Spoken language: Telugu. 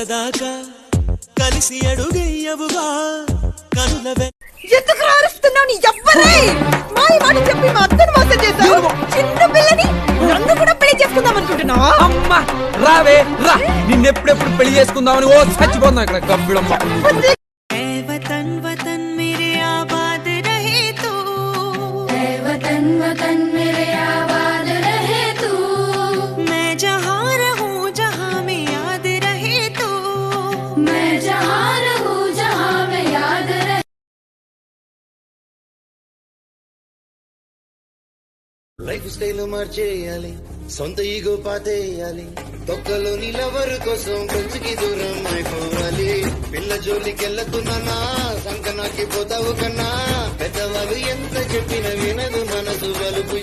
వచ్చేదాకా కలిసి అడుగేయవుగా కనుల ఎందుకు రారుస్తున్నావు నీ ఎవ్వరే మాయ మాట చెప్పి మా అత్తను మోసం చేశావు చిన్న పిల్లని నన్ను కూడా పెళ్లి చేసుకుందాం అనుకుంటున్నావా అమ్మా రావే రా నిన్నెప్పుడెప్పుడు పెళ్లి చేసుకుందామని ఓ చచ్చిపోతున్నా ఇక్కడ గబ్బిడమ్మ वतन वतन मेरे आबाद रहे तू वतन वतन मेरे आबाद रहे तू मैं जहाँ रहूं जहाँ में याद रहे तू मैं जहाँ रहूं जहाँ में याद रहे లైఫ్ స్టైల్ మార్చేయాలి సొంత ఈగో పాతేయాలి తొక్కలోని లవర్ కోసం కొంచెకి దూరం అయిపోవాలి పిల్ల జోలికెళ్ళకున్నా సంకనాకి పోతావు కన్నా పెద్దవాళ్ళు ఎంత చెప్పిన వినదు మనసు బలుపు